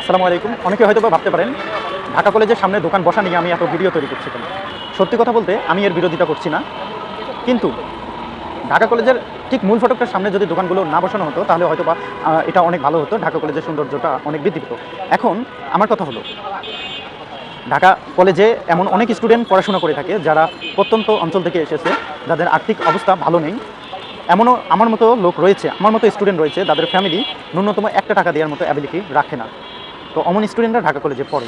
আসসালামু আলাইকুম। অনেকে হয়তো ভাবতে পারেন ঢাকা কলেজের সামনে দোকান বসা নিয়ে আমি এত ভিডিও তৈরি করছি কেন। সত্যি কথা বলতে আমি এর বিরোধিতা করছি না, কিন্তু ঢাকা কলেজের ঠিক মূল ফটকের সামনে যদি দোকানগুলো না বসানো হতো তাহলে হয়তো বা এটা অনেক ভালো হতো, ঢাকা কলেজের সৌন্দর্যটা অনেক বৃদ্ধি পেত। এখন আমার কথা হলো, ঢাকা কলেজে এমন অনেক স্টুডেন্ট পড়াশোনা করে থাকে যারা প্রত্যন্ত অঞ্চল থেকে এসেছে, যাদের আর্থিক অবস্থা ভালো নেই। এমনও আমার মতো লোক রয়েছে, আমার মতো স্টুডেন্ট রয়েছে যাদের ফ্যামিলি ন্যূনতম 1 টাকা দেওয়ার মতো অ্যাবিলিটি রাখে না। তো অমন স্টুডেন্টরা ঢাকা কলেজে পড়ে।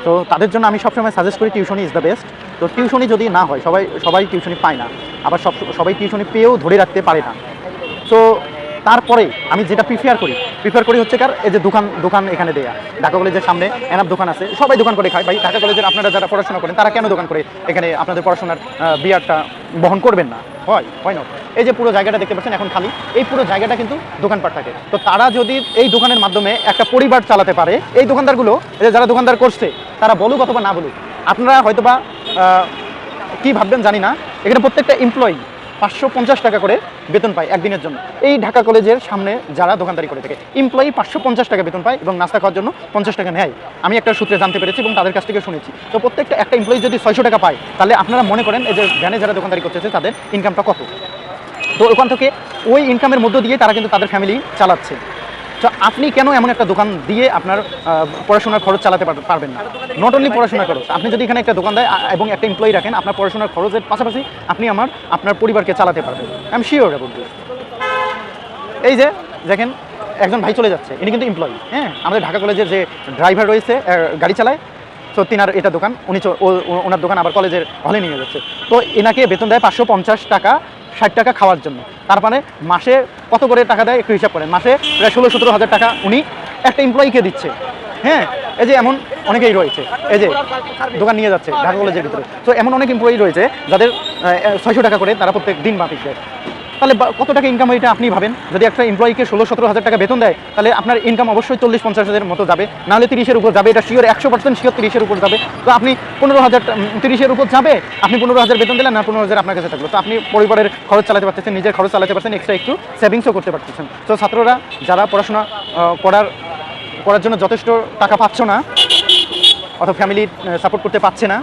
তো তাদের জন্য আমি সবসময় সাজেস্ট করি টিউশনি ইজ দ্য বেস্ট। তো টিউশনি যদি না হয়, সবাই টিউশনি পায় না, আবার সবাই টিউশনি পেয়েও ধরে রাখতে পারে না। তো তারপরে আমি যেটা প্রিফার করি হচ্ছে এই যে দোকান এখানে দেয়া। ঢাকা কলেজের সামনে এনাফ দোকান আছে, সবাই দোকান করে খায়। ভাই, ঢাকা কলেজের আপনারা যারা পড়াশোনা করেন তারা কেন দোকান করে এখানে আপনাদের পড়াশোনার বিয়ারটা বহন করবেন না? হয় না। এই যে পুরো জায়গাটা দেখতে পাচ্ছেন এখন খালি, এই পুরো জায়গাটা কিন্তু দোকানপাট থাকে। তো তারা যদি এই দোকানের মাধ্যমে একটা পরিবার চালাতে পারে, এই দোকানদারগুলো যারা দোকানদার করছে তারা বলুক অথবা না বলুক, আপনারা হয়তোবা কী ভাববেন জানি না, এখানে প্রত্যেকটা এমপ্লয়ি 550 টাকা করে বেতন পায় একদিনের জন্য। এই ঢাকা কলেজের সামনে যারা দোকানদারি করে থাকে, এমপ্লয়ি 550 টাকা বেতন পায় এবং নাস্তা খাওয়ার জন্য 50 টাকা নেয়। আমি একটা সূত্রে জানতে পেরেছি এবং তাদের কাছ থেকে শুনেছি। তো প্রত্যেকটা একটা এমপ্লয়ি যদি 600 টাকা পায়, তাহলে আপনারা মনে করেন এই যে ভ্যানে যারা দোকানদারি করতেছে তাদের ইনকামটা কত। তো ওখান থেকে ওই ইনকামের মধ্য দিয়ে তারা কিন্তু তাদের ফ্যামিলি চালাচ্ছে। তো আপনি কেন এমন একটা দোকান দিয়ে আপনার পড়াশোনার খরচ চালাতে পারবেন না? নট অনলি পড়াশোনার খরচ, আপনি যদি এখানে একটা দোকান দেয় এবং একটা এমপ্লয়ি রাখেন, আপনার পড়াশোনার খরচের পাশাপাশি আপনি আপনার পরিবারকে চালাতে পারবেন। I am sure about this. এই যে দেখেন একজন ভাই চলে যাচ্ছে, ইনি কিন্তু এমপ্লয়ি। হ্যাঁ, আমাদের ঢাকা কলেজের যে ড্রাইভার রয়েছে, গাড়ি চালায়, তো তিনার এটা দোকান, ওনার দোকান আবার কলেজের হলে নিয়ে যাচ্ছে। তো এনাকে বেতন দেয় 550 টাকা, 60 টাকা খাওয়ার জন্য। তার মানে মাসে কত করে টাকা দেয় একটু হিসাব করেন। মাসে প্রায় 16-17 হাজার টাকা উনি একটা এমপ্লয়িকে দিচ্ছে। হ্যাঁ, এই যে এমন অনেকেই রয়েছে, এই যে দোকান নিয়ে যাচ্ছে ঢাকা কলেজের ভিতরে। তো এমন অনেক এমপ্লয়ি রয়েছে যাদের 600 টাকা করে তারা প্রত্যেক দিন মাফিক দেয়। তাহলে কত টাকা ইনকাম হয় এটা আপনি ভাবেন। যদি একটা এমপ্লয়িকে 16-17 হাজার টাকা বেতন দেয়, তাহলে আপনার ইনকাম অবশ্যই 40-50 হাজারের মতো যাবে, নাহলে 30-এর উপর যাবে। এটা শিওর, 100% শিওর 30-এর উপর যাবে। তো আপনি 30-এর উপর যাবে, আপনি 15,000 বেতন দিলেন, না 15,000 আপনার কাছে থাকলো। তো আপনি পরিবারের খরচ চালাতে পারতেছেন, নিজের খরচ চালাতে পারছেন, এক্সট্রা একটু সেভিংসও করতে পারতেছেন। তো ছাত্ররা যারা পড়াশোনা করার জন্য যথেষ্ট টাকা পাচ্ছ না, অথবা ফ্যামিলি সাপোর্ট করতে পারছে না,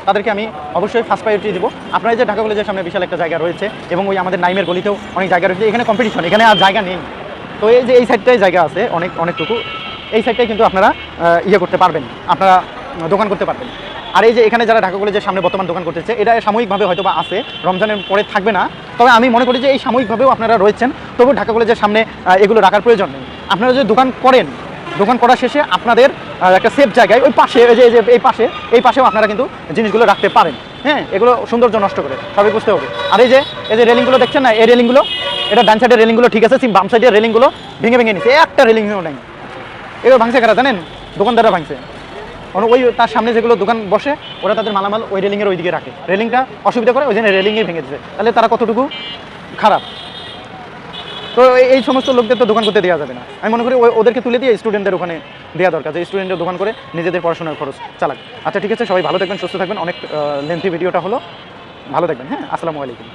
তাদেরকে আমি অবশ্যই ফার্স্ট প্রায়োরিটি দেবো। আপনার যে ঢাকা কলেজের সামনে বিশাল একটা জায়গা রয়েছে এবং ওই আমাদের নাইমের গলিতেও অনেক জায়গা রয়েছে, এখানে কম্পিটিশন, এখানে আর জায়গা নেই। তো এই যে এই সাইডটায় জায়গা আছে অনেকটুকু, এই সাইডটায় কিন্তু আপনারা করতে পারবেন, আপনারা দোকান করতে পারবেন। আর এই যে এখানে যারা ঢাকা কলেজের সামনে বর্তমান দোকান করতেছে, এটা সাময়িকভাবে হয়তো বা আছে, রমজানের পরে থাকবে না। তবে আমি মনে করি যে এই সাময়িকভাবেও আপনারা রয়েছেন, তবু ঢাকা কলেজের সামনে এগুলো রাখার প্রয়োজন নেই। আপনারা যদি দোকান করা শেষে আপনাদের একটা সেফ জায়গায় ওই পাশে, এই পাশেও আপনারা কিন্তু জিনিসগুলো রাখতে পারেন। হ্যাঁ, এগুলো সৌন্দর্য নষ্ট করে, সবাই বুঝতে হবে। আর এই যে রেলিংগুলো দেখছেন না, এই রেলিংগুলো, এটা ডান সাইডের রেলিংগুলো ঠিক আছে, বাম সাইডের রেলিংগুলো ভেঙে নিচ্ছে, একটা রেলিংও নেই। এগুলো ভাঙছে কারা জানেন? দোকানদাররা ভাঙছে। ওই তার সামনে যেগুলো দোকান বসে, ওরা তাদের মালামাল ওই রেলিংয়ের ওইদিকে রাখে, রেলিংটা অসুবিধা করে, ওই জন্য রেলিংয়ে ভেঙে দিচ্ছে। তাহলে তারা কতটুকু খারাপ। তো এই সমস্ত লোকদের তো দোকান করতে দেওয়া যাবে না। আমি মনে করি ওদেরকে তুলে দিয়ে স্টুডেন্টদের ওখানে দেওয়া দরকার, যে স্টুডেন্টদের দোকান করে নিজেদের পড়াশোনার খরচ চালাক। আচ্ছা, ঠিক আছে, সবাই ভালো থাকবেন, সুস্থ থাকবেন। অনেক লেন্থি ভিডিওটা হলো, ভালো থাকবেন। হ্যাঁ, আসসালামু আলাইকুম।